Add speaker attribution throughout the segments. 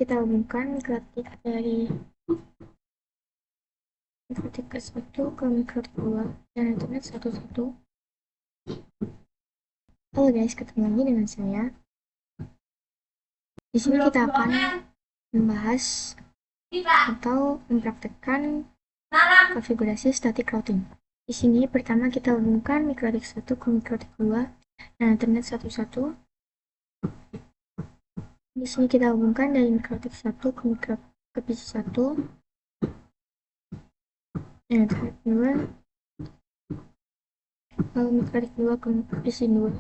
Speaker 1: kita hubungkan mikrotik dari mikrotik ke 1 ke mikrotik 2 dan internet 1 Halo guys, ketemu lagi dengan saya. Di sini kita akan membahas atau mempraktekkan konfigurasi static routing. Di sini pertama kita hubungkan mikrotik 1 ke mikrotik 2 dan internet 1 Di sini kita hubungkan dari mikrotik 1 ke PC 1 dan internet 2, lalu mikrotik 2 ke PC 2.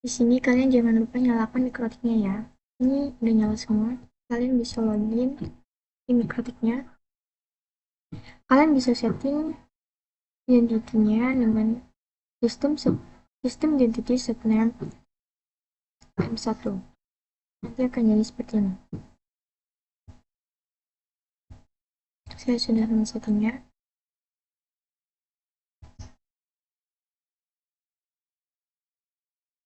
Speaker 1: Di sini kalian jangan lupa nyalakan mikrotiknya ya. Ini udah nyala semua. Kalian bisa login di mikrotiknya. Kalian bisa setting identity-nya dengan sistem identity setname M1. Nanti akan jadi seperti ini. Saya sudah men-settingnya.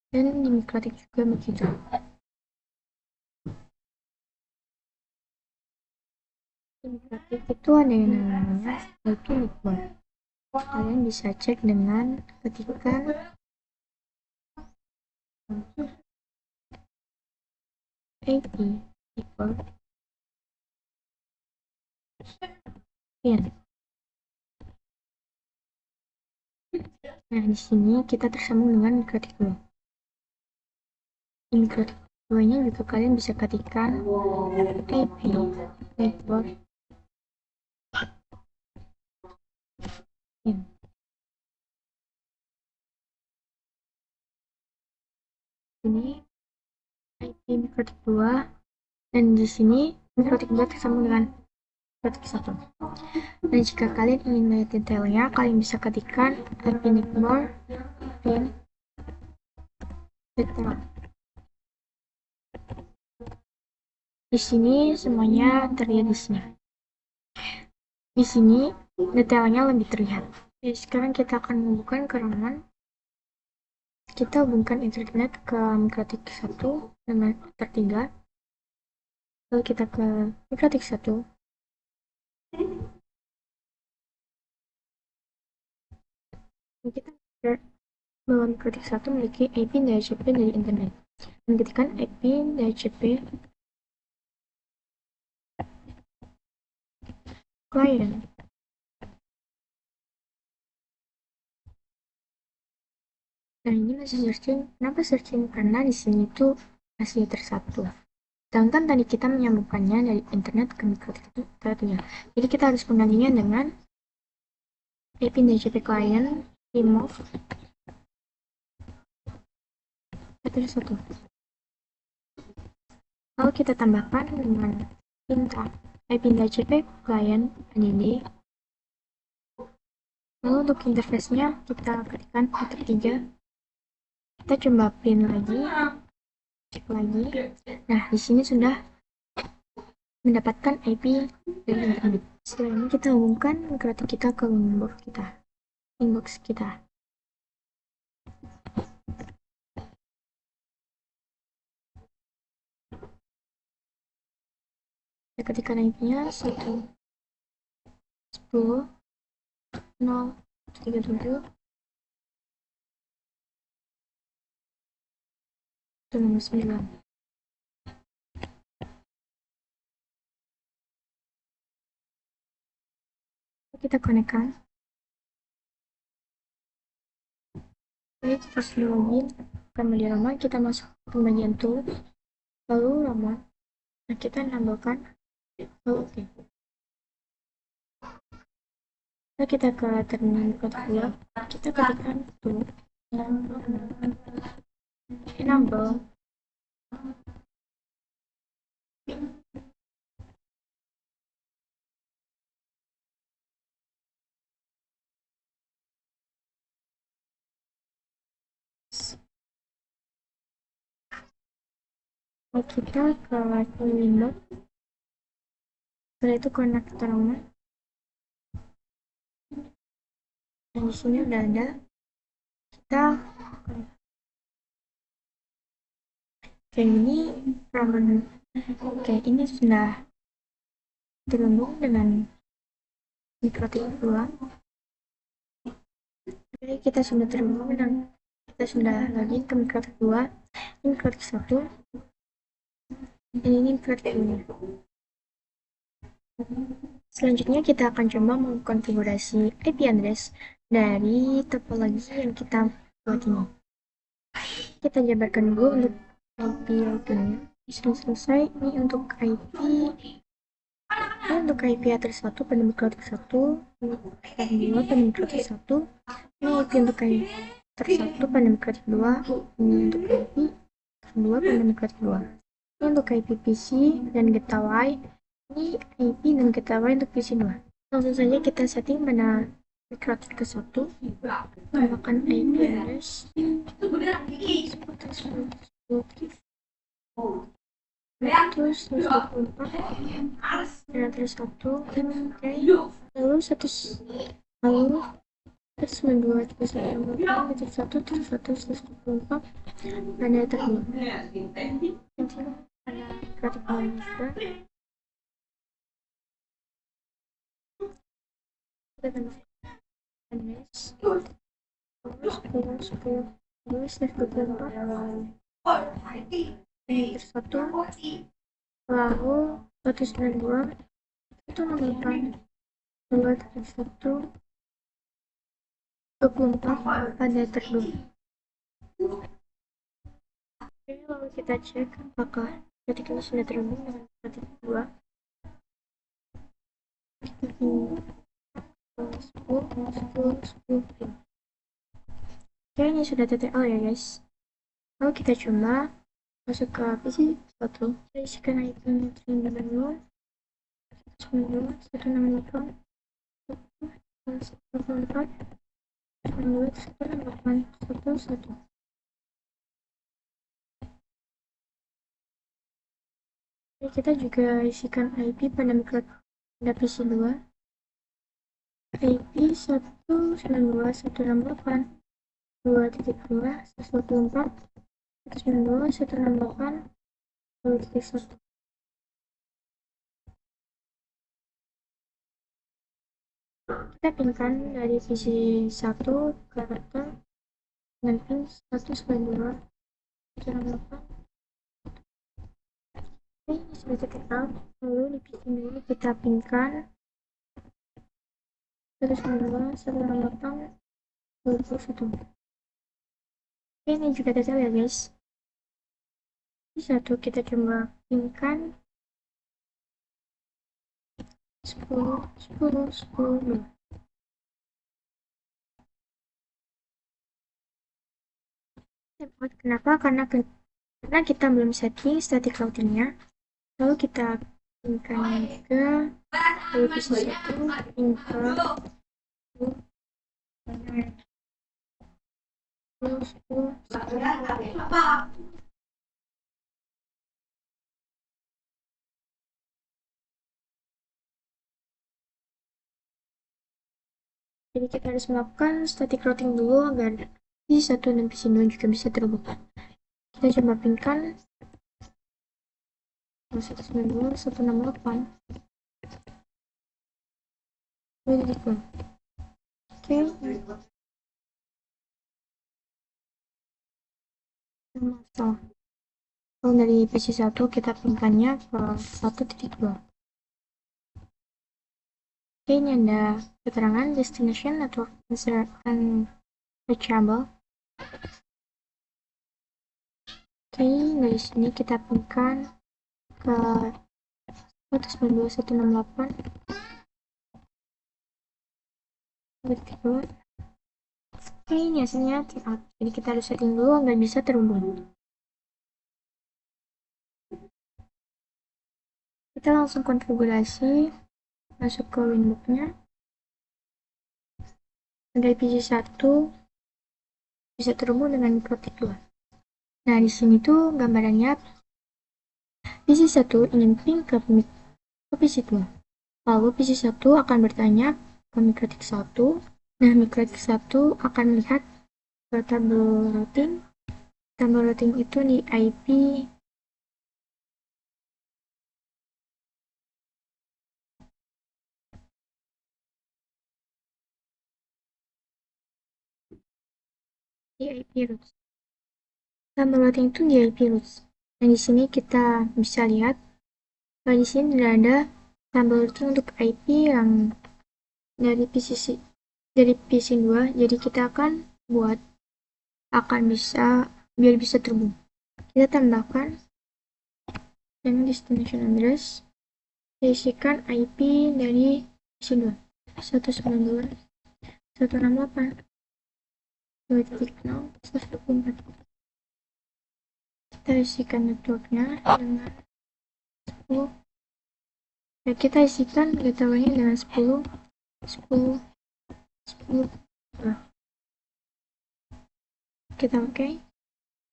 Speaker 1: Dan di mikrotik juga begitu. Di mikrotik itu ada yang namanya IP network. Kalian bisa cek dengan ketika IP network. Ya. Nah, di sini kita tersambung dengan mikrotik 2. Di mikrotik 2-nya juga kalian bisa ketikkan IP network. Ya. Ini IP mikrotik 2 dan di sini mikrotik 2 tersambung dengan mikrotik 1. Dan jika kalian ingin melihat detailnya, kalian bisa ketikkan IP network pin detail. Di sini semuanya terlihat di sini. Di sini detailnya lebih terlihat. Jadi sekarang kita akan membuka kerangan. Kita hubungkan internet ke mikrotik 1 dengan router 3. Lalu kita ke mikrotik 1. Dan kita bahwa mikrotik 1 memiliki IP DHCP dari internet. Dan ketikkan IP DHCP client. Nah, ini masih searching. Kenapa searching? Karena di sini tuh masih tersatu. Sedangkan tadi kita menyambungkannya dari internet ke mikrotik itu ya. Jadi kita harus menggantinya dengan IP DHCP client remove satu. Lalu kita tambahkan dengan perintah IP DHCP client add. Lalu untuk interface-nya kita ketikkan enter 3. Kita coba print lagi, cek lagi. Nah, di sini sudah mendapatkan IP dari internet. Setelah ini kita hubungkan mikrotik kita ke inbox kita. Kita ketikkan IP-nya 1 10 0 37 9. Kita konekkan. Oke, kita sudah login. Kembali lama, kita masuk ke bagian tool, lalu lama. Nah, kita nambahkan. Lalu oke. Lalu kita ke terminal mikrotik 2. Kita ketikkan tool enable. Lalu kita ke window. Setelah itu konektor rumah. Dan di sini udah ada, kita kayak ini ramen. Oke, ini sudah terhubung dengan mikrotik 2. Jadi kita sudah terhubung dengan, kita sudah login ke mikrotik 2. Ini mikrotik 1, ini mikrotik 2. Selanjutnya kita akan coba mengkonfigurasi IP address dari topologi yang kita buat ini. Kita jabarkan dulu untuk IP-nya. Sudah selesai. Ini untuk IP. Ini untuk IP address 1 pada mikrotik 1, mikrotik 2 pada mikrotik 1. Ini IP untuk IP address 1 pada mikrotik 2. Ini untuk IP 2 pada mikrotik 2. Ini untuk IP PC dan gateway. Ini IP dan gateway untuk PC 2. Langsung saja kita setting pada mikrotik ke 1. Tambahkan IP address 124 dan address 1. Oke. Lalu 192 terus 1 terus 124 dan ada terdua. Nanti ada kreatif juga. Kita tambahkan address 10 terus 24 terus 1 lalu 192 168 2 terus 1 24 pada terdua. Oke, lalu kita cek apakah ketika ini sudah terhubung dengan kreatif 2. 10. Oke, ini sudah TTL ya guys. Lalu kita coba masuk ke PC 1. Kita isikan IP dengan 168 168 kita juga isikan IP pada PC 2. IP 192.168 2.2 114 192.168 2.1. Kita pinkan dari PC 1 ke router dengan pin 192.168. Ini sudah terkenal. Lalu di PC ini kita pinkan 192.168.21. Ini juga detail ya guys. Di 1 kita coba pinkan 10. Kenapa? Karena kita belum setting static routingnya. Lalu kita pinkan ke PC 1 pinkan 10. Jadi kita harus melakukan static routing dulu agar PC 1 dan PC 2 juga bisa terhubung. Kita coba pinkan 192.168. Oke. Masalah. Kalau dari PC 1 kita pinkannya ke 1.2. Oke, ini ada keterangan destination network unreachable. Oke, dari sini kita pinkan ke 192.168. Oke, ini hasilnya timeout. Jadi kita harus setting dulu agar bisa terhubung. Kita langsung konfigurasi, masuk ke Winbox-nya. Dari PC 1 bisa terhubung dengan mikrotik 2. Nah, di sini tuh gambarannya PC 1 ingin ping ke PC 2. Lalu PC 1 akan bertanya ke mikrotik 1 Nah, mikrotik 1 akan melihat ke tabel routing. Tabel routing itu di IP roots. Tabel routing itu di IP roots. Nah, di sini kita bisa lihat bahwa di sini tidak ada tabel routing untuk IP yang dari PC 2, jadi kita akan biar bisa terhubung. Kita tambahkan yang destination address, kita isikan IP dari PC 2 192 168 2.0 124. Kita isikan networknya dengan 10. Ya, kita isikan gateway-nya dengan 10 10 10. Nah, kita oke.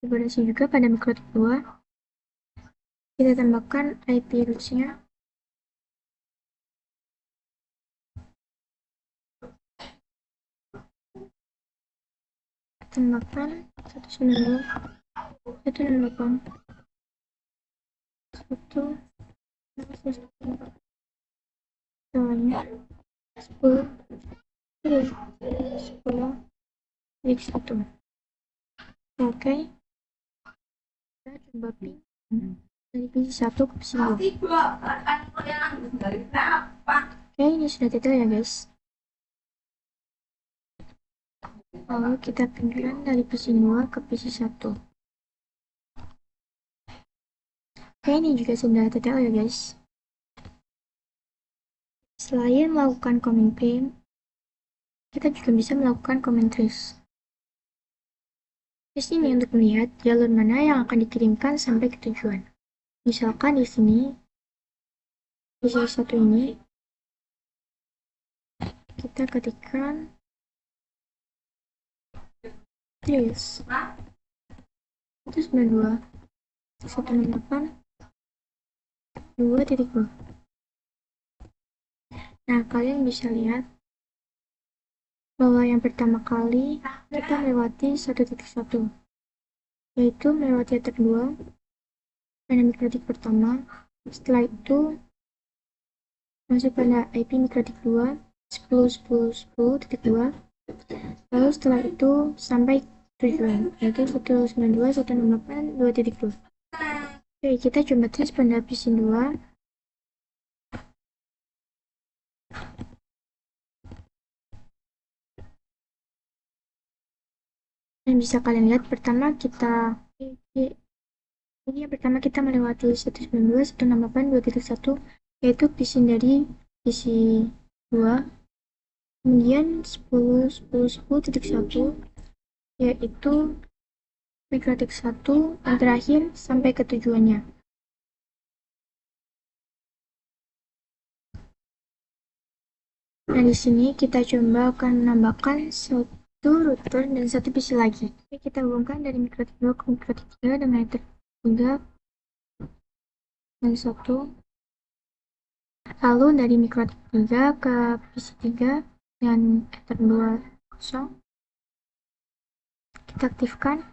Speaker 1: Validasi juga pada mikrotik 2. Kita tambahkan IP roots-nya. Tambahkan 192 168 soalnya 10 10 1. Oke, kita coba ping dari PC 1 ke PC 2. Oke, ini sudah detail ya guys. Lalu kita pingkan dari PC 2 ke PC 1. Oke, ini juga sudah detail ya guys. Selain melakukan command ping, kita juga bisa melakukan command trace. Trace ini untuk melihat jalur mana yang akan dikirimkan sampai ke tujuan. Misalkan di sini, PC 1 ini, kita ketikkan trace 192 168 2.2. Nah, kalian bisa lihat bahwa yang pertama kali kita melewati 1.1, yaitu melewati ether 2 pada mikrotik pertama. Setelah itu masuk pada IP mikrotik 2 10.10.10.2. Lalu setelah itu sampai tujuan, yaitu 192 168 2.2. Oke, kita coba tes pada PC 2. Dan bisa kalian lihat pertama kita melewati 192 168 2.1, yaitu PC dari PC 2. Kemudian 10.10.10.1, yaitu mikrotik 1 yang terakhir sampai ke tujuannya. Nah, di sini kita coba akan menambahkan satu router dan satu PC lagi. Oke, kita hubungkan dari mikrotik 2 ke mikrotik 3 dengan ether 3 dan 1. Lalu dari mikrotik 3 ke PC 3 dan ether 2 kosong. Kita aktifkan.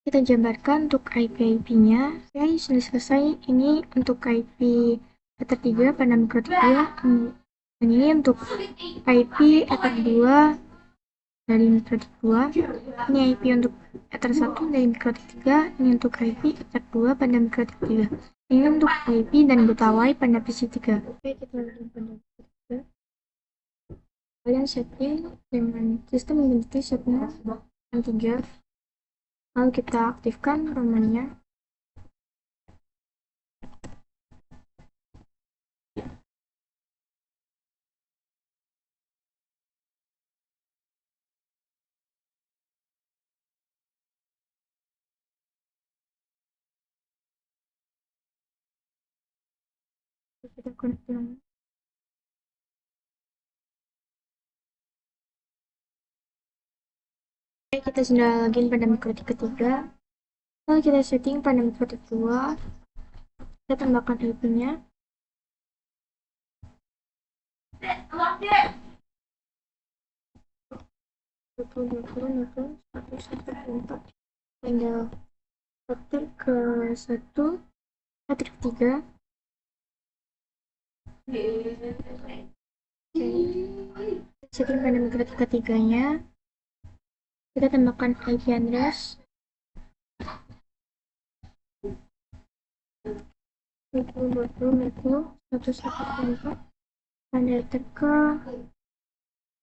Speaker 1: Kita jabarkan untuk IP-nya. Oke, sudah selesai. Ini untuk IP ether 3 pada mikrotik 2. Dan ini untuk IP ether 2 dari mikrotik 2. Ini IP untuk ether 1 dari mikrotik 3. Ini untuk IP ether 2 pada mikrotik 3. Ini untuk IP dan gotawai pada PC 3. Oke, kita lanjut pada mikrotik 3. Kalian setting dengan sistem identity setnya 3. Lalu kita aktifkan romannya. Kita connect dengan kita sudah login pada mikrotik ketiga. Lalu kita setting pada mikrotik 2. Kita tambahkan IP-nya. 20, tinggal ketik ke 1,3. Setting pada micro ketiganya, kita tambahkan IP address 20.20.114 tanda teka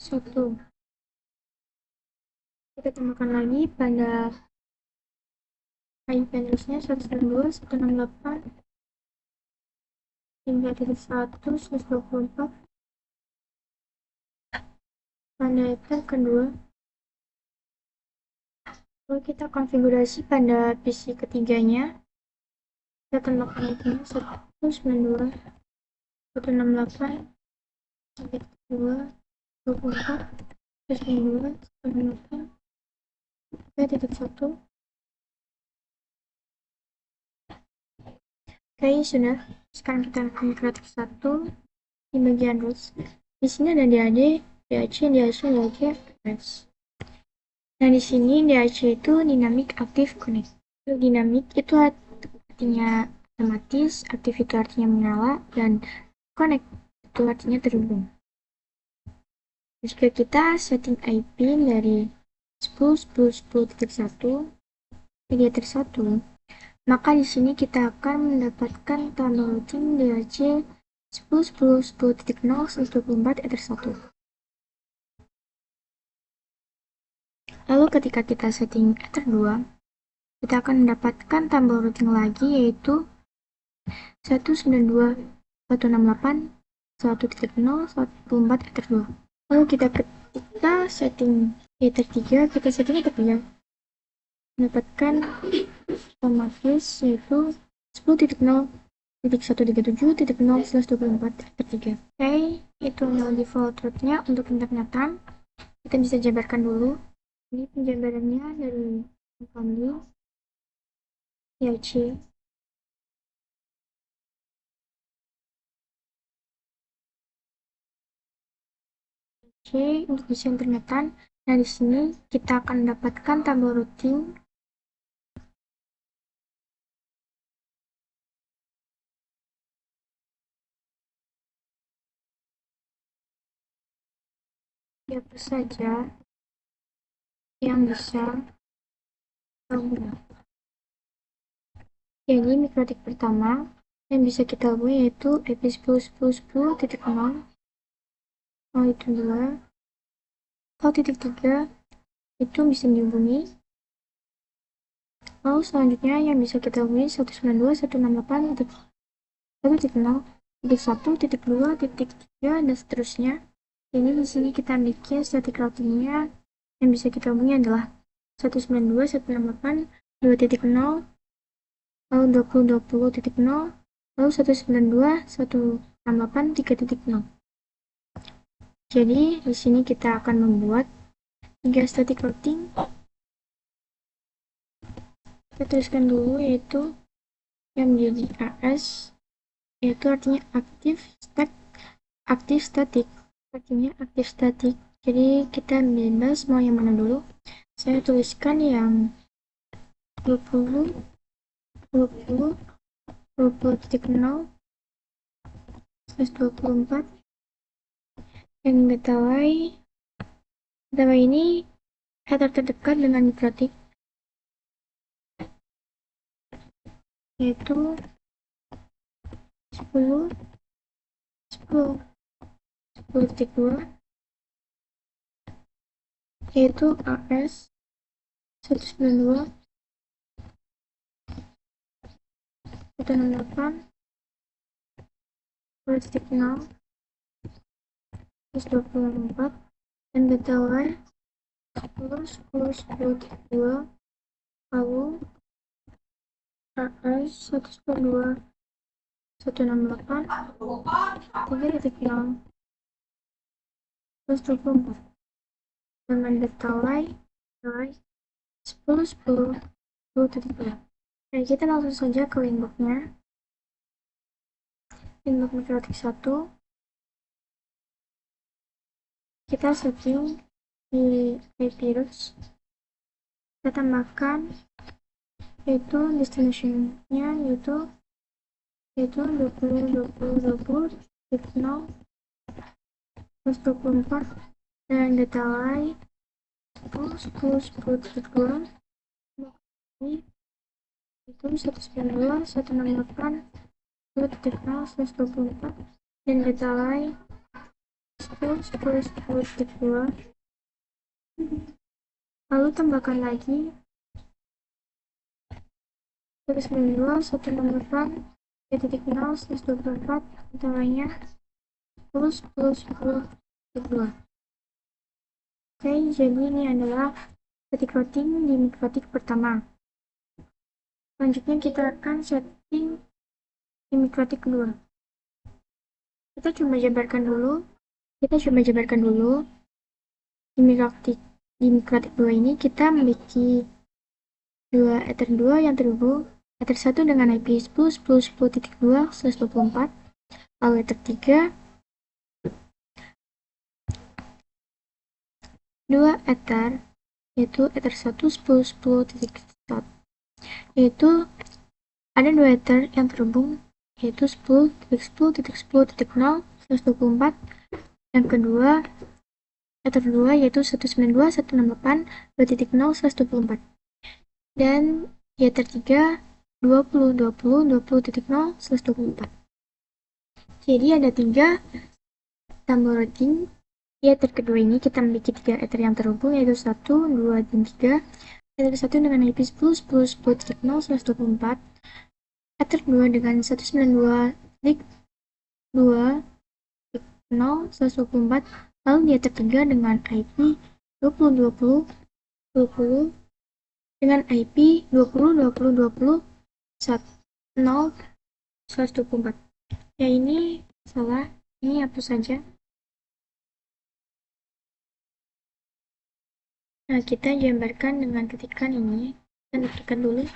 Speaker 1: 1. Kita tambahkan lagi pada IP address-nya 192.168.3.1/124 tanda teka kedua. Lalu kita konfigurasi pada PC ketiganya, kita tambahkan IP-nya 192.168.3.2/124. Oke, sudah. Sekarang kita akan kreatif 1 di bagian rules. Di sini ada DAD, DAC, DAC, DAC, FS. Nah, di sini DAC itu dynamic active connect. Dynamic itu artinya otomatis, aktif itu artinya menyala, dan connect itu artinya terhubung. Jika kita setting IP dari 10.10.10.3.1, maka di sini kita akan mendapatkan tabel routing DAC 10.10.10.124 Lalu ketika kita setting Ether 2, kita akan mendapatkan tabel routing lagi, yaitu 192.168.1.0.124 Ether 2. Lalu ketika setting Ether 3, kita setting Ether 3, mendapatkan otomatis yaitu 10.0.137.0/24 Ether 3. Oke, itu adalah default route-nya. Untuk internetan, kita bisa jabarkan dulu. Ini penjabarannya dari kami YC. Oke, untuk bisa internetan. Nah, di sini kita akan mendapatkan tabel routing siapa saja yang bisa hubungi. Jadi mikrotik pertama yang bisa kita hubungi yaitu IP 10.10.10.0, 0.2, 0.3 itu bisa dihubungi. Lalu selanjutnya yang bisa kita hubungi 192.168.1.0.1.2.3 dan seterusnya. Ini di sini kita bikin static routingnya. Yang bisa kita hubungi adalah 192.168.2.0, lalu 20.20.0, lalu 192.168.3.0. Jadi di sini kita akan membuat 3 static routing. Kita tuliskan dulu yaitu yang menjadi AS, yaitu artinya aktif static, artinya aktif static. Jadi kita bebas mau yang mana dulu. Saya tuliskan yang 20.0 20.0/24 yang betawai ini header terdekat dengan mikrotik, yaitu 10.10.10.2, yaitu AS 192.168.0/24 dan betawai 10.10.10.2, lalu AS 192.168.3.0/24 dengan betawai 10.10.10.2. Nah, kita langsung saja ke winbox-nya. Winbox mikrotik 1. kita setting di IP routes, kita tambahkan yaitu destination-nya yaitu 20 dan data lain 10.10.10.2 itu 192.168.0/24 dan data lain 10.10.10.2. Lalu tambahkan lagi 192.168.0/24 antaranya 10.10.10.2. Oke, jadi ini adalah static routing di mikrotik pertama. Selanjutnya kita akan setting di mikrotik kedua. Kita coba jabarkan dulu di mikrotik 2 ini kita memiliki dua ether 2 yang terhubung, ether 1 dengan IP 10.10.10.2/24, lalu ether 3 dua ether yaitu ether 1 10.10.1, yaitu ada dua ether yang terhubung yaitu 10.10.10.0/24. Yang kedua ether 2 yaitu 192.168.2.0/24 dan di ether 3 20.20.20.0/24. Jadi ada 3 tombol routing. Di ether kedua ini kita memiliki 3 ether yang terhubung yaitu 1, 2, dan 3. Ether 1 dengan IP 10.10.10.0/24, ether 2 dengan 192.2.0/24, lalu di ether 3 dengan IP 20.20.20 dengan IP 20.20.20.1/0/24. Ya, ini salah, ini hapus saja. Nah, kita gambarkan dengan ketikan ini. Kita ketikkan dulu.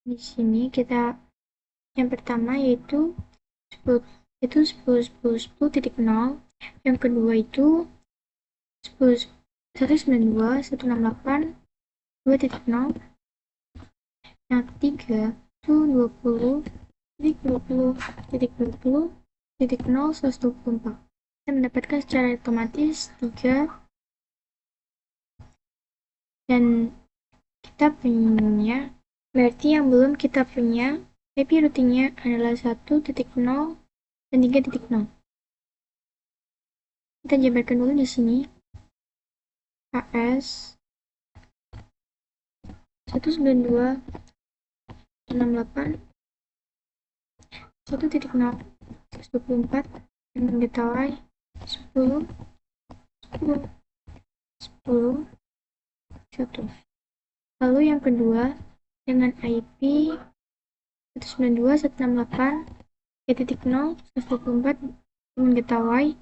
Speaker 1: Di sini kita yang pertama yaitu 10.10.10.0, yang kedua itu 192.168.2.0, yang ketiga itu 20.20.20.0/24. Kita mendapatkan secara otomatis 3 dan kita punya, berarti yang belum kita punya IP routingnya adalah 1.0 dan 3.0. Kita jabarkan dulu di sini. KS 192.168 1.0/24 dengan data lain 10 10 10 1. Lalu yang kedua dengan IP 192.168.0/24 dengan data Y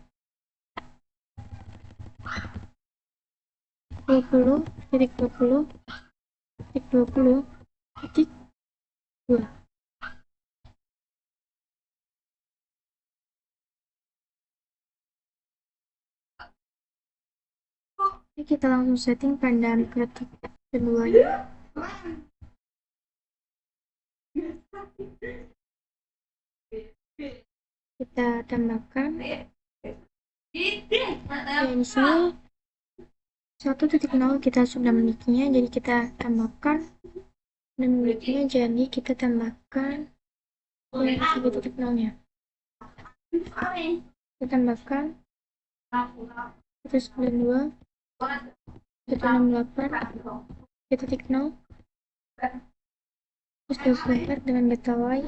Speaker 1: 20.20.20.2. Oke, kita langsung setting pada mikrotik keduanya. Kita tambahkan dan di sini 1.0 kita sudah memilikinya, jadi kita tambahkan dan memilikinya, jadi kita tambahkan 3.0-nya. Kita tambahkan 192 168 3.0 124 dengan data Y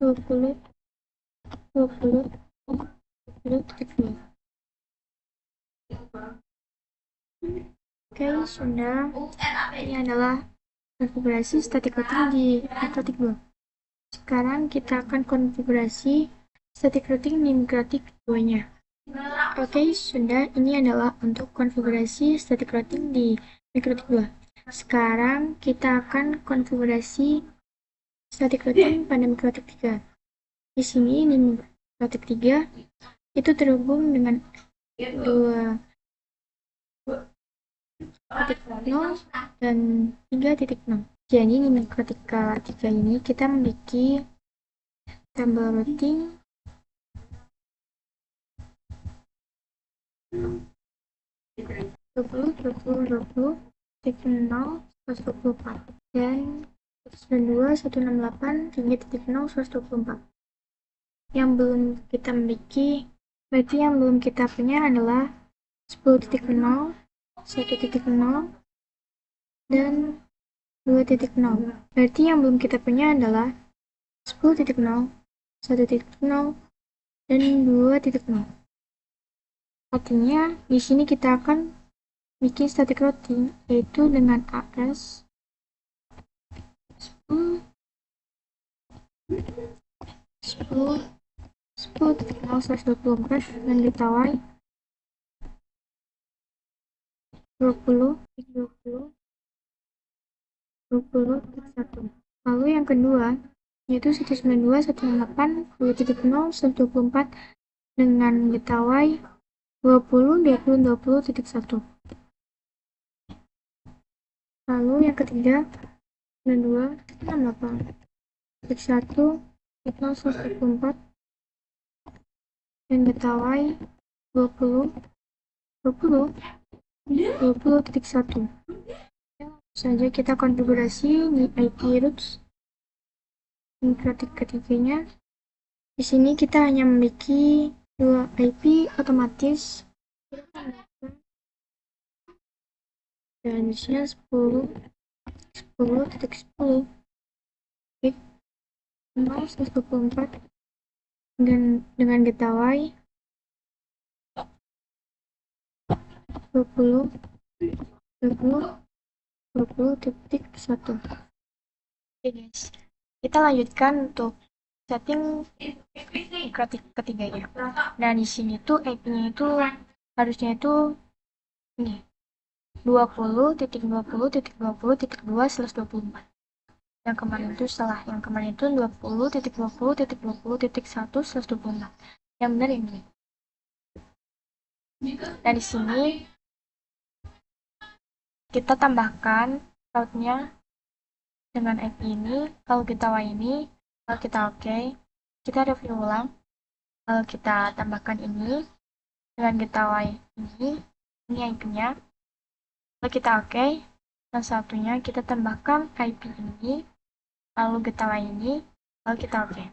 Speaker 1: 20 20 20.0. Oke, sudah. Ini adalah konfigurasi static routing di mikrotik 2. Sekarang kita akan konfigurasi static routing di mikrotik 2-nya. Oke, sudah. Ini adalah untuk konfigurasi static routing di mikrotik 2. Sekarang kita akan konfigurasi static routing pada mikrotik 3. Di sini di mikrotik 3 itu terhubung dengan 2.0 dan 3.0. Jadi di mikrotika 3 ini kita memiliki table routing 20, 20, 20, 0, 124 dan 192, 168, 3.0, 124. Yang belum kita miliki, berarti yang belum kita punya adalah 10.0, 1.0, dan 2.0. Berarti yang belum kita punya adalah 10.0, 1.0, dan 2.0. Artinya, di sini kita akan bikin static routing, yaitu dengan AS 10, 10, 10.0/124 dan ditawai 20, 20, 20.1. Lalu yang kedua, yaitu 192, 168, 2.0, 124 dengan ditawai 20, 20, 20.1. Lalu yang ketiga, 92, 68, 1, 124 dan ditawai 20, 20, 20.1. Saja kita konfigurasi di IP roots mikrotik ketiganya. Di sini kita hanya memiliki 2 IP otomatis dan isinya 10, 10.10, 124 dan dengan getawai 20, 20, 20.1. Oke guys, kita lanjutkan untuk setting mikrotik ketiganya. Nah di sini tuh IP-nya itu harusnya itu ini 20.20.20.2/24. Yang kemarin itu salah, yang kemarin itu 20.20.20.1/24. Yang benar ini. Nah di sini kita tambahkan route-nya dengan IP ini. Kalau kita ini, kalau kita oke, kita review ulang. Kalau kita tambahkan ini dengan kita ini IP-nya. Lalu kita oke, yang satunya kita tambahkan IP ini, lalu kita ini, lalu kita oke.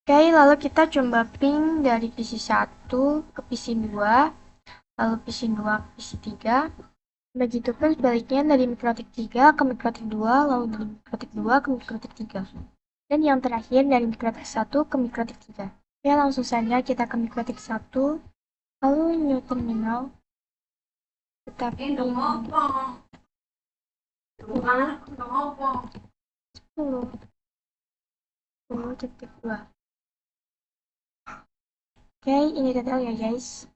Speaker 1: Oke, lalu kita coba ping dari PC 1 ke PC 2, lalu PC 2 ke PC 3. Begitupun sebaliknya dari mikrotik 3 ke mikrotik 2, lalu dari mikrotik 2 ke mikrotik 3. Dan yang terakhir dari mikrotik 1 ke mikrotik 3. Oke, langsung saja kita ke mikrotik 1, lalu new terminal. Kita ping 10.2. Oke, ini detail ya guys.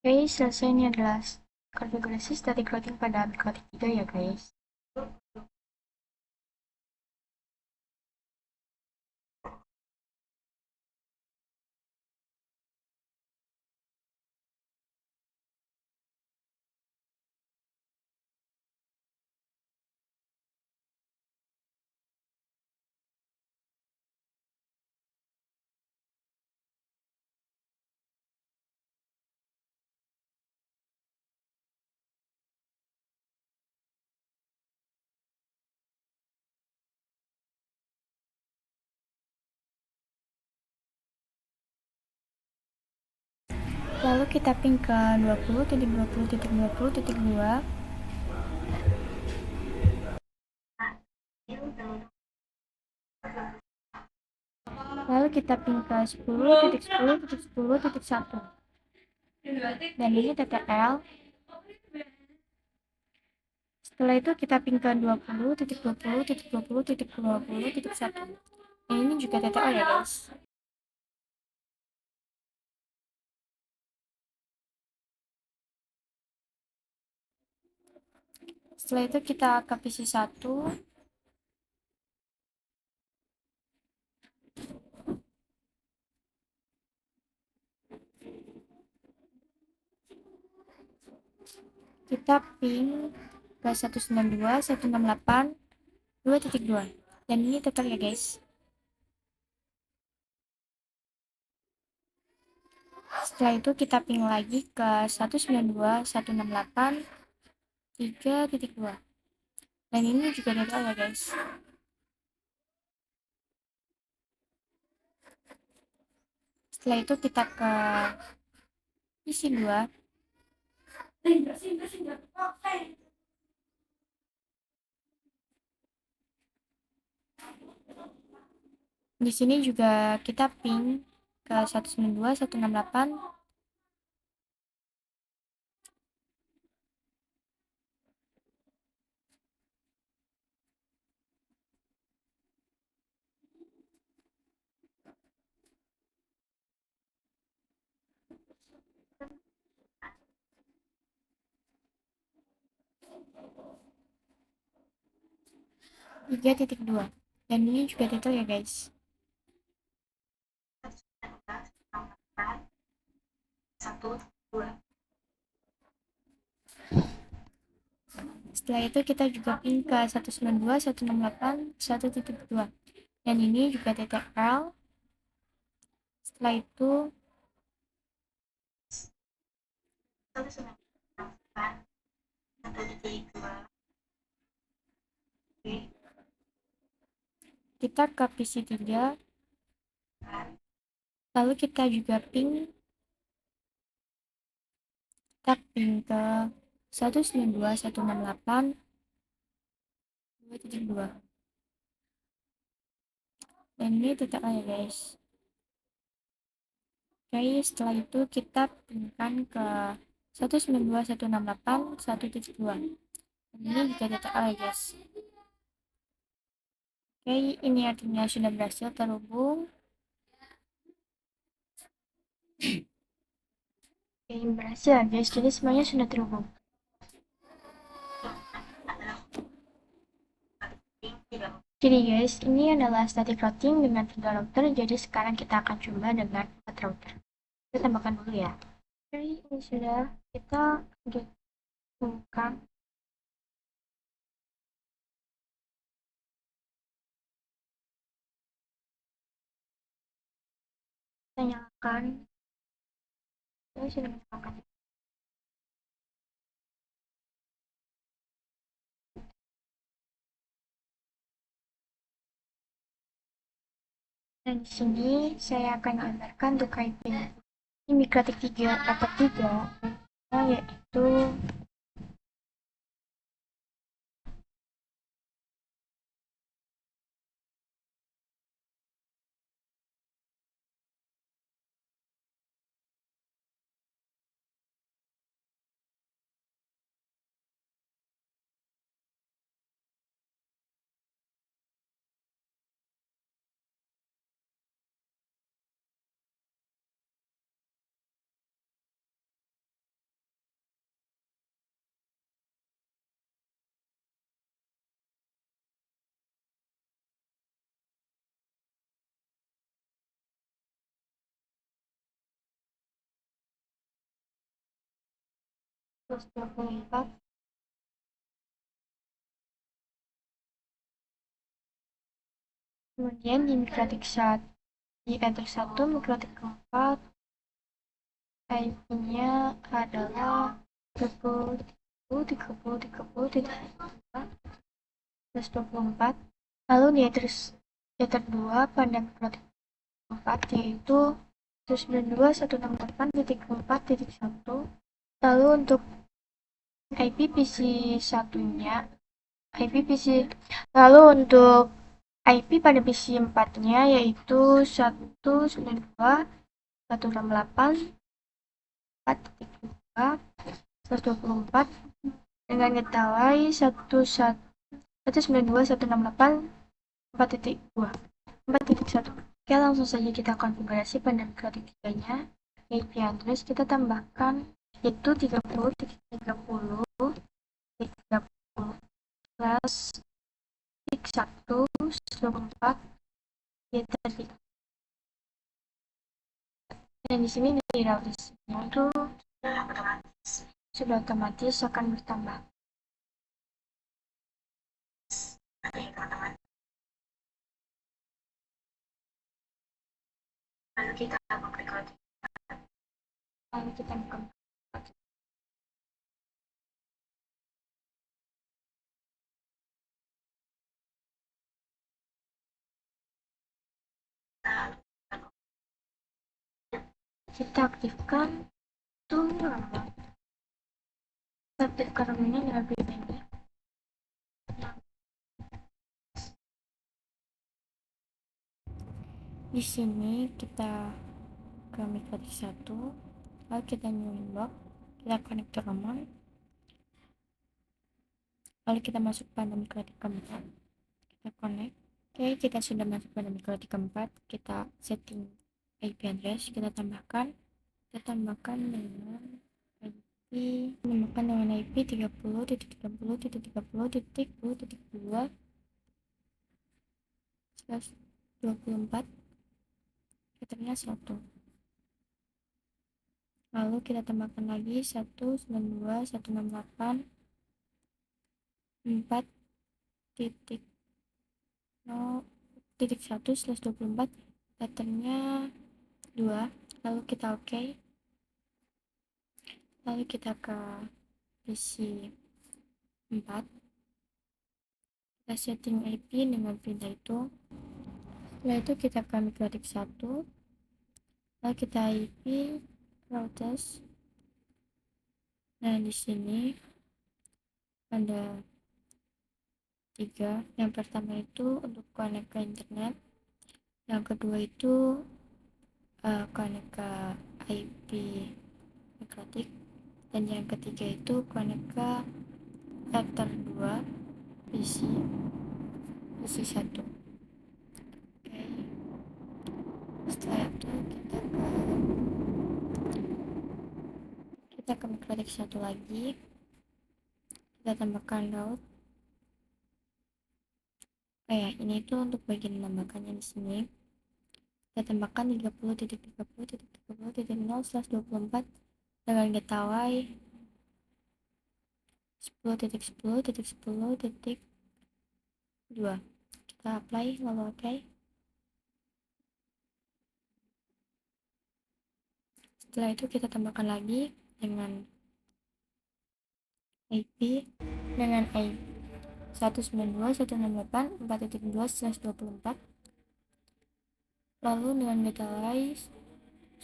Speaker 1: Oke, selesai. Ini adalah konfigurasi static routing pada mikrotik 3 ya guys. Lalu kita ping ke 20.20.20.2. Lalu kita ping ke 10.10.10.1. Dan ini TTL. Setelah itu kita ping ke 20.20.20.20.1. Dan ini juga TTL ya guys. Setelah itu kita ke PC1. Kita ping ke 192.168.2.2. Dan ini total ya guys. Setelah itu kita ping lagi ke 192.168.3.2. Dan ini juga total ya guys. Setelah itu kita ke PC2. Di sini juga kita ping ke 192.168. .2. Dan ini juga total ya guys. Setelah itu kita juga ping ke 192.168.1.2. Dan ini juga TTL. Setelah itu kita ke PC3. Lalu kita juga ping ke 192.168.2.2. Dan ini TTL ya guys. Oke, setelah itu kita pingkan ke 192.168.1.2. Dan ini juga TTL ya guys. Oke, ini artinya sudah berhasil terhubung. Oke, berhasil ya guys, jadi semuanya sudah terhubung. Jadi guys, ini adalah static routing dengan 3 router, jadi sekarang kita akan coba dengan 4 router. Kita tambahkan dulu ya. Oke, ini sudah kita buka. Kita nyalakan. Ini sudah menyalakan. Dan di sini saya akan gambarkan untuk IP. Ini MikroTik 3 atau 3, yaitu plus 24. Kemudian di mikrotik 1, di etrik 1 mikrotik keempat, IP-nya adalah 30, 30, 30, 24. Lalu di etrik 2 pada mikrotik 4 yaitu 192.168.4.1. Lalu untuk IPPC satunya, IPPC lalu untuk IP pada PC 4-nya yaitu 192.168.4.2 dengan gawai 192.168.4.2. Oke, langsung saja kita konfigurasi pada mikrotik 3-nya. IP address kita tambahkan itu 30, 30, 30 plus 1, 24, dan di sini dari routersnya itu sudah otomatis akan bertambah. Lalu kita buka kita aktifkan tunggu aktifkan ini dengan ini. Di sini kita ke mikrotik 1, lalu kita nyalain box, kita connect ke Roman, lalu kita masuk pada mikrotik keempat, kita connect. Oke, kita sudah masuk pada mikrotik keempat, kita setting IP address, kita tambahkan dengan IP 30.30.30.2/24, patternnya 1. Lalu kita tambahkan lagi 192.168.4.0.1/24, patternnya 2. Lalu kita oke. Lalu kita ke PC 4, kita setting IP dengan perintah itu. Setelah itu kita ke mikrotik 1, lalu kita IP routers. Nah, di sini ada 3. Yang pertama itu untuk connect ke internet, yang kedua itu connect ke IP mikrotik, dan yang ketiga itu connect ke router 2 PC 1. Oke, setelah itu kita ke mikrotik 1 lagi, kita tambahkan route. Ini itu untuk bagian menambahkannya. Di sini kita tambahkan 30.30.30.0/24 dengan gateway 10.10.10.2. Kita apply lalu oke. Setelah itu kita tambahkan lagi dengan IP 192.168.4.2/24, lalu dengan gateway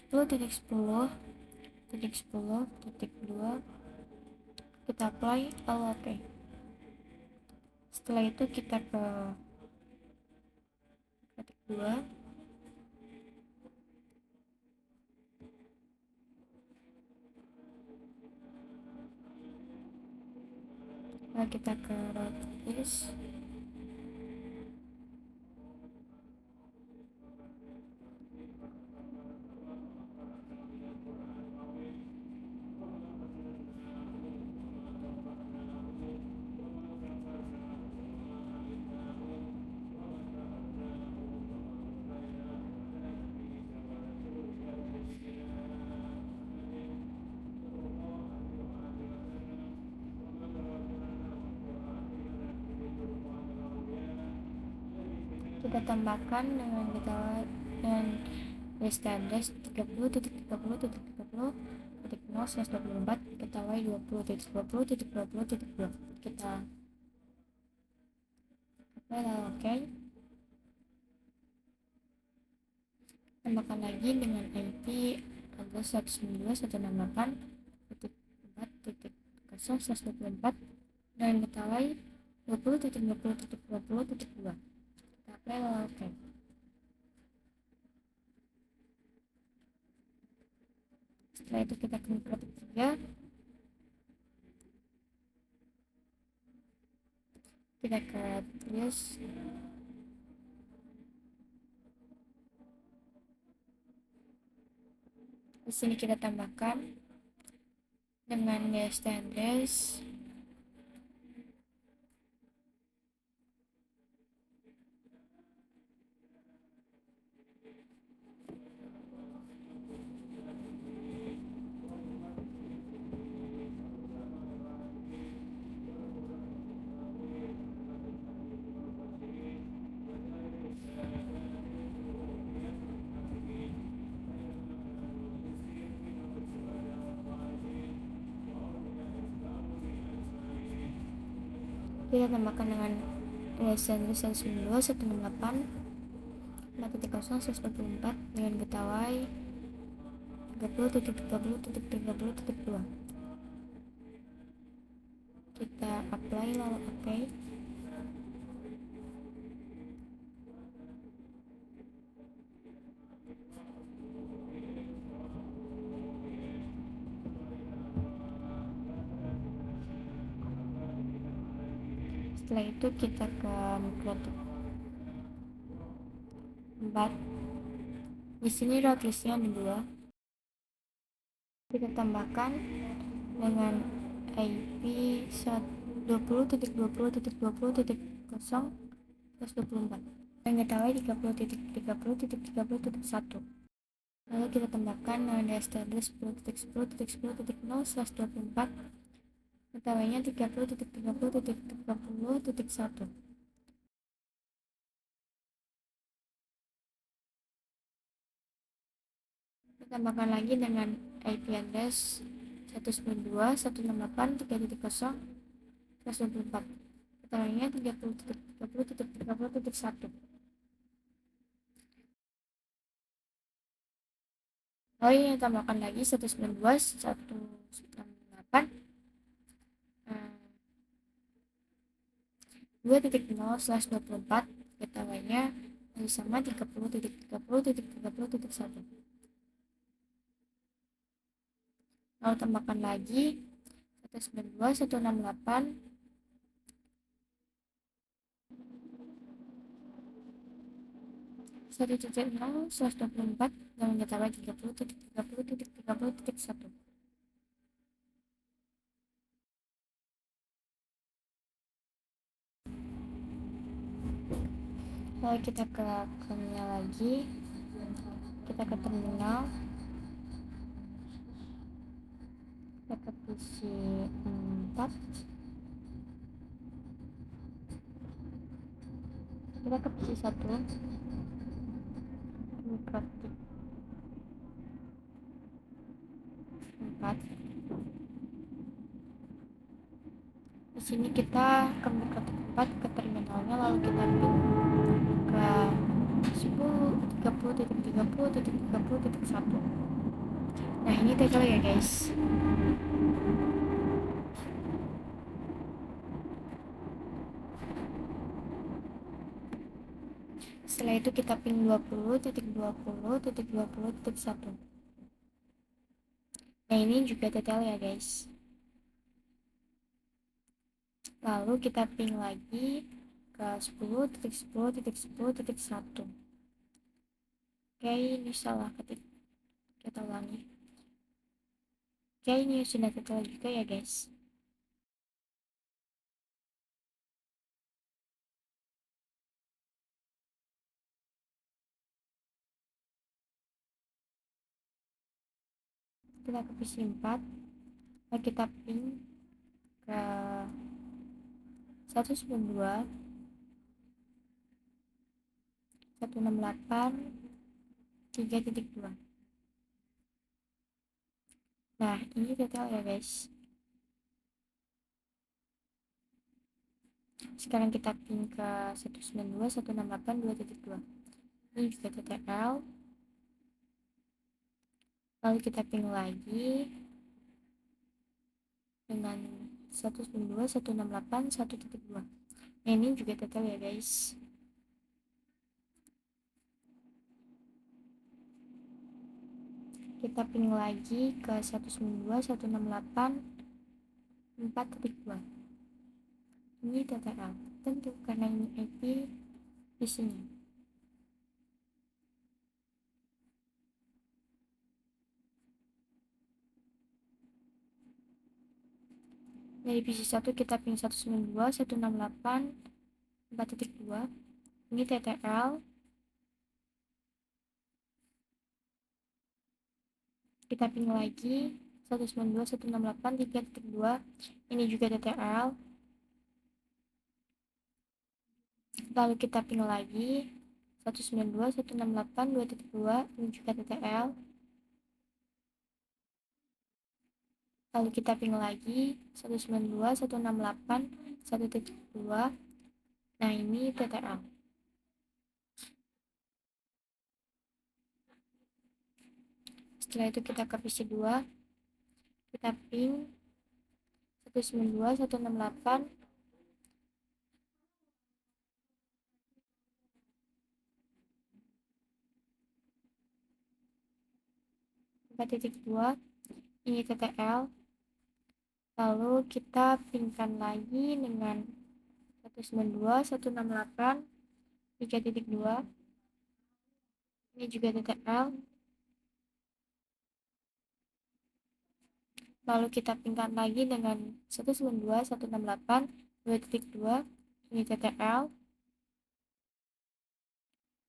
Speaker 1: 10.10.10.2, kita apply lalu oke. Setelah itu kita ke ketik 2, lalu kita ke routes, kita tambahkan dengan kita dengan standar 30.30.30.0/24 kita y 20.20.20.2 kita oke. Tambahkan lagi dengan IP adalah 192.168.4.0/24 dengan kita y 20.20.20.2 kita oke. Setelah itu kita klik ketik 3, kita ke tulis di sini kita tambahkan dengan standar kita tambahkan dengan standar 192.168.4.0/24 dengan getah y 30.30.30.2 kita apply lalu oke. Setelah itu kita ke mikrotik 4. Di sini route-listnya ada 2. Kita tambahkan dengan IP 20.20.20.0/24 dan getawai 30.30.30.1. Lalu kita tambahkan dengan standar 10.10.10.0/24 getawainya 30.30.30.1. Tambahkan lagi dengan IP address 192.168.3.0/24 getawainya 30.30.30.1. lalu yang tambahkan lagi 192.168.2.0/24 getawainya masih sama 30.30.30.1. lalu tambahkan lagi 192.168.1.0/24 dengan getawai 30.30.30.1. lalu kita ke terminal lagi, kita ke terminal, kita ke PC 4, kita ke PC 1, mikrotik 4. Di sini kita ke mikrotik 4 ke terminalnya, lalu kita pin ke 10.30.30.30.1. nah ini total ya guys. Setelah itu kita ping 20.20.20.1. nah ini juga detail ya guys. Lalu kita ping lagi ke 10.10.10.1. oke, ini salah ketik, kita ulangi. oke, ini sudah detail juga ya guys. Kita ke PC 4, lalu kita ping ke 192 168.3.2. Nah, ini detail ya guys. Sekarang kita pin ke 192.168.2.2. Ini juga TTL. Lalu kita pin lagi dengan 192.168.1.2. Nah, ini juga TTL ya guys. Kita pin lagi ke 192.168.4.2. Ini TTL. Tentu karena ini IP di sini. Dari PC1 kita pin 192.168.4.2. Ini TTL. Kita pin lagi 192.168.3.2. Ini juga TTL. Lalu kita pin lagi 192.168.2.2. Ini juga TTL. Lalu kita pin lagi 192.168.1.2. Nah, ini TTL. Setelah itu kita ke PC2, kita pin 192.168 4.2. Ini TTL. Lalu kita pinkan lagi dengan 192.168 3.2. Ini juga TTL. Lalu kita pinkan lagi dengan 192.168 2.2. Ini TTL.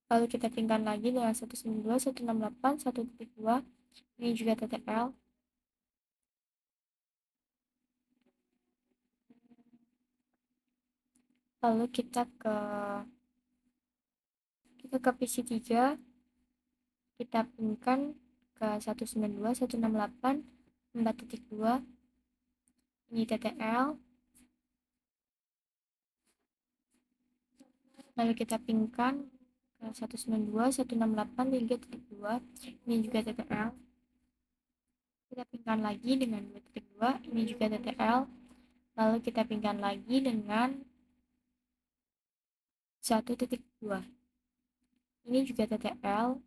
Speaker 1: Lalu kita pinkan lagi dengan 192.168 1.2. Ini juga TTL. Lalu kita ke PC3, kita pinkan ke 192.168 4.2. Ini TTL. Lalu kita pinkan ke 192.168 3.2. Ini juga TTL. Kita pinkan lagi dengan 2.2. Ini juga TTL. Lalu kita pinkan lagi dengan 1.2. Ini juga TTL.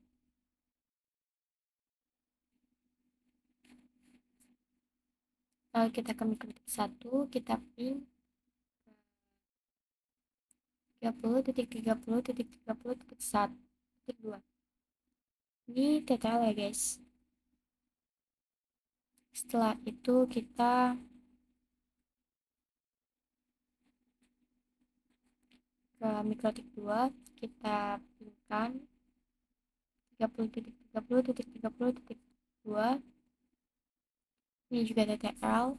Speaker 1: Lalu kita ke mikrotik 1, kita pin 30.30.30.1.2. Ini TTL ya guys. Setelah itu kita ke mikrotik 2, kita pinkan 30.30.30.2. Ini juga TTL.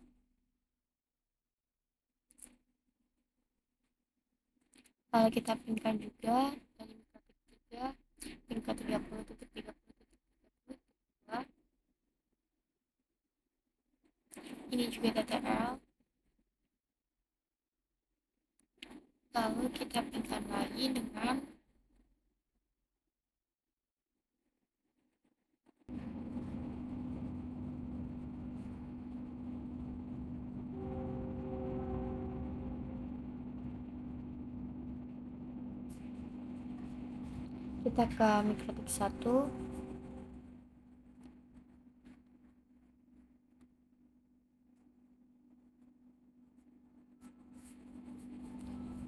Speaker 1: Lalu kita pinkan juga dari mikrotik 3, pin ke 30.30.30.2. Ini juga TTL. Lalu kita pinkan lagi dengan 1. Kita ke mikrotik 1.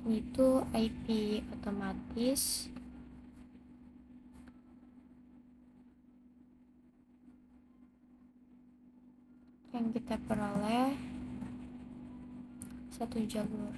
Speaker 1: Itu IP otomatis yang kita peroleh 1 jalur.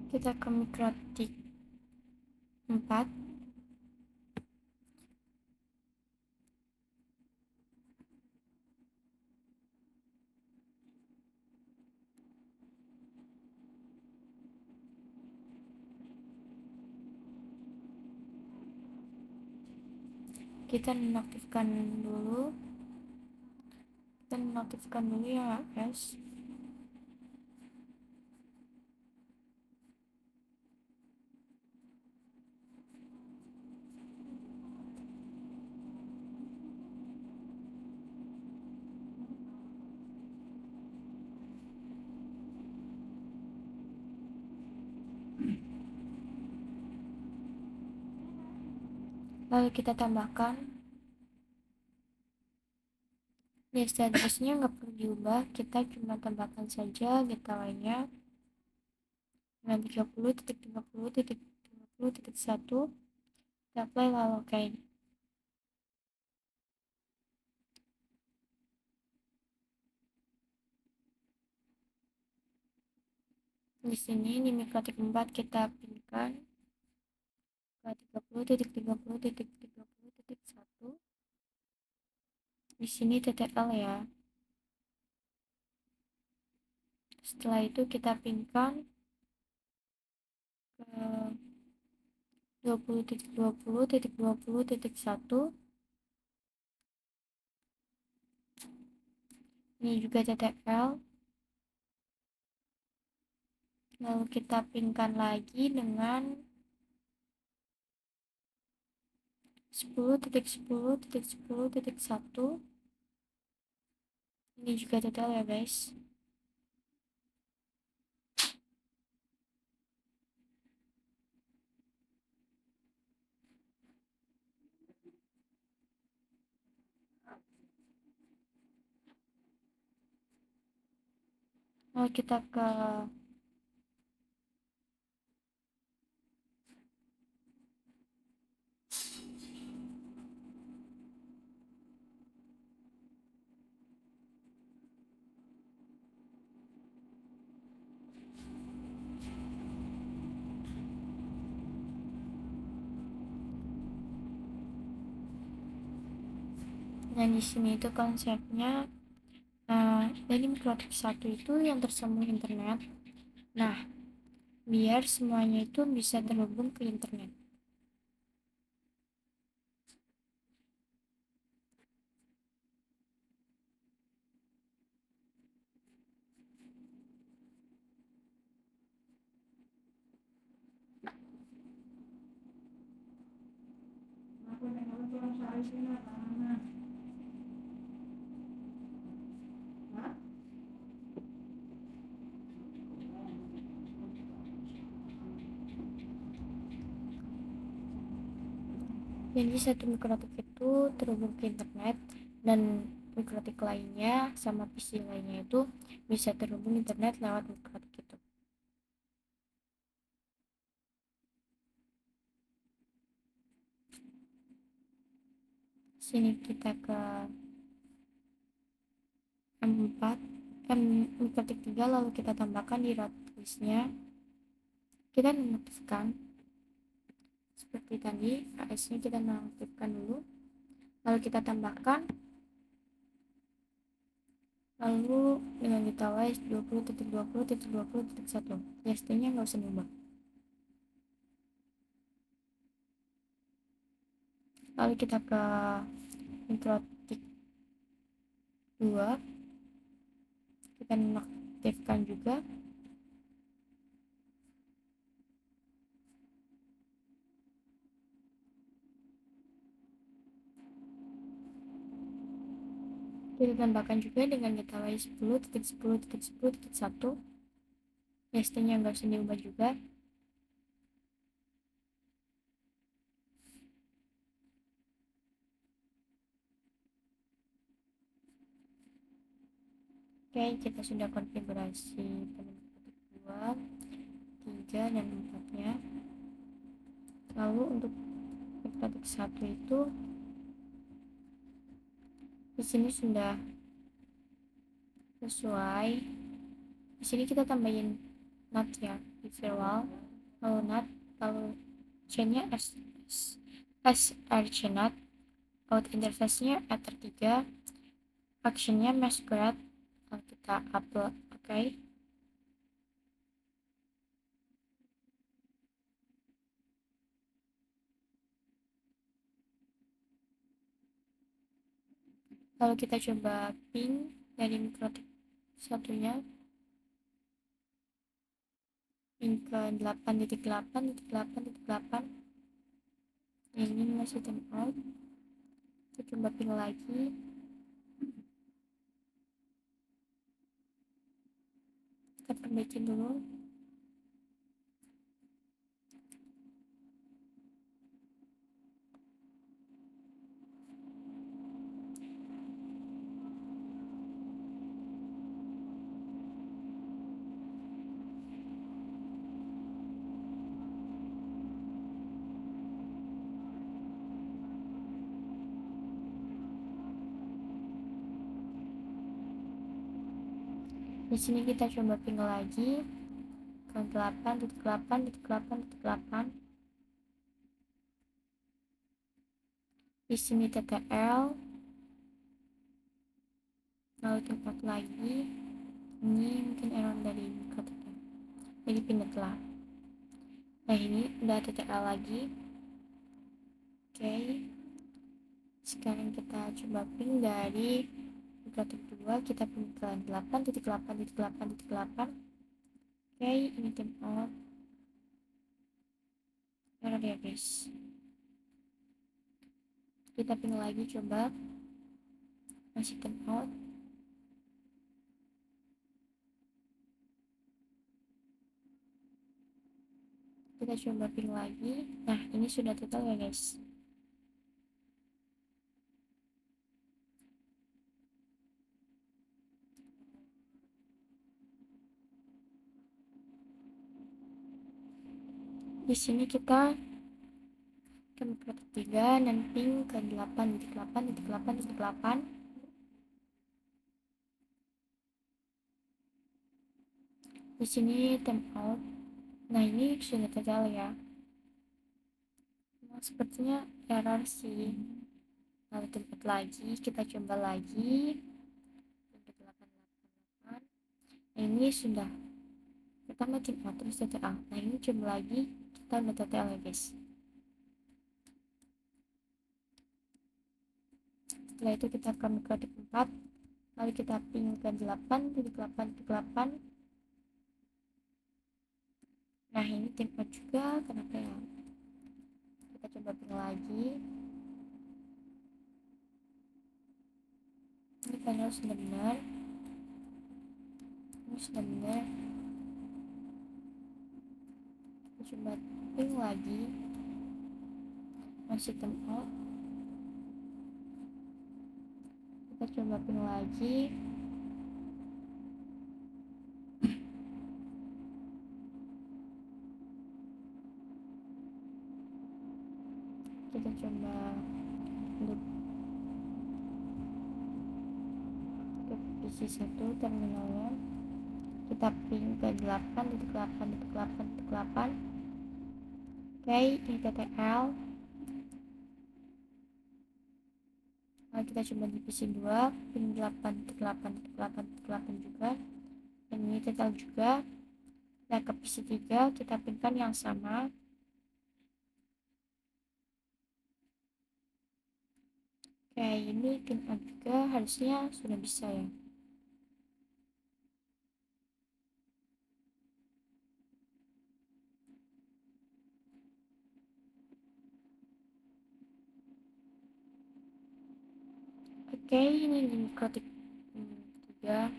Speaker 1: Kita ke mikrotik 4. Kita nonaktifkan dulu yang AS. Lalu kita tambahkan list address-nya, nggak perlu diubah, kita cuma tambahkan saja gateway-nya dengan 30.30.30.1. kita apply lalu oke. Di sini di mikrotik 4 kita pinkan ke 30.30.30.1. Di sini TTL ya. Setelah itu kita pinkan ke 20.20.20.1. Ini juga TTL. Lalu kita pinkan lagi dengan 10.10.10.1. Ini juga TTL ya guys. Lalu kita ke dan di sini itu konsepnya dari mikrotik 1 itu yang tersambung internet. Nah, biar semuanya itu bisa terhubung ke internet. Jadi satu mikrotik itu terhubung ke internet dan mikrotik lainnya sama PC lainnya itu bisa terhubung internet lewat mikrotik itu. Sini kita ke M4, mikrotik 3, lalu kita tambahkan di route list-nya. Kita nonaktifkan seperti tadi, AS-nya kita nonaktifkan dulu, lalu kita tambahkan, lalu dengan gateway 20.20.20.1. IST-nya nggak usah diubah. Lalu kita ke mikrotik 2, kita nonaktifkan juga. Kita tambahkan juga dengan gateway 10.10.10.1. IST-nya nggak usah diubah juga. Oke, kita sudah konfigurasi mikrotik 2, 3, dan 4-nya. Lalu untuk mikrotik 1 itu di sini sudah sesuai. Di sini kita tambahin NAT ya. di firewall, lalu NAT, lalu chainnya SRC-NAT, out interface-nya Ether3, action-nya masquerade, lalu kita upload, oke. Lalu kita coba ping dari mikrotik satunya, ping ke 8.8.8.8, ini masih timeout. Kita coba ping lagi, kita perbaiki dulu. Di sini kita coba ping lagi ke 8.8.8.8. Di sini TTL, lalu tempat lagi. Ini mungkin error dari mikrotiknya, jadi pindah lah. Nah ini udah TTL lagi. Oke, sekarang kita coba ping dari mikrotik 2, kita ping ke 8.8.8.8. Oke, ini timeout, error ya guys. Kita ping lagi, coba, masih timeout. Kita coba ping lagi. Nah ini sudah total ya guys. Di sini kita ke mikrotik 3 dan ping ke 8.8.8.8. Di sini timeout. Nah ini sudah total ya. Nah, sepertinya error sih. Lalu tempat lagi, kita coba lagi. 888. Nah, ini sudah pertama timeout terus TTA. Nah ini coba lagi, kita udah total ya guys. Setelah itu kita ke mikrotik 4, lalu kita ping ke 8.8.8. Nah ini timeout juga, kenapa ya? Kita coba ping lagi. Ini panel sudah benar, ini sudah benar. Kita coba ping lagi, masih timeout. Kita coba ping lagi. Kita coba loop ke PC1 terminalnya, kita ping ke 8.8.8.8. oke, ini TTL. Nah, kita coba di PC2 ping 8.8.8.8 juga, dan ini TTL juga. Nah ke PC3 kita pingkan yang sama. Oke, ini pingkan juga, harusnya sudah bisa ya. Oke, ini di mikrotik 3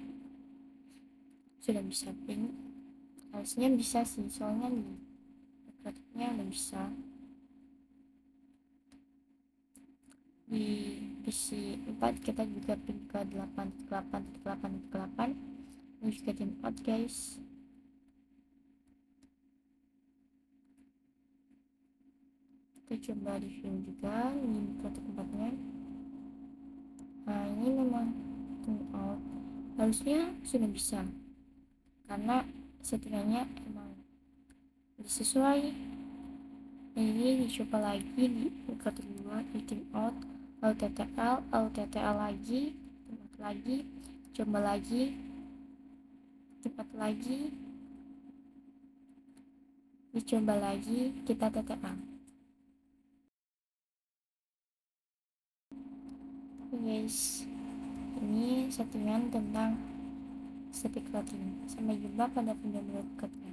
Speaker 1: sudah bisa ping. Harusnya bisa sih, soalnya di mikrotiknya udah bisa. Di PC 4 kita juga ping ke 8.8.8.8. Ini juga timeout guys. Kita coba review juga ini mikrotik 4-nya. Nah ini memang timeout, harusnya sudah bisa karena settingannya emang
Speaker 2: sesuai. Ini dicoba lagi di recording 2, di tim out, lalu TTL lagi, tim out lagi, coba lagi, tim out lagi, dicoba lagi, kita TTL. Oke guys, ini settingan tentang static clothing. Sampai jumpa pada video berikutnya.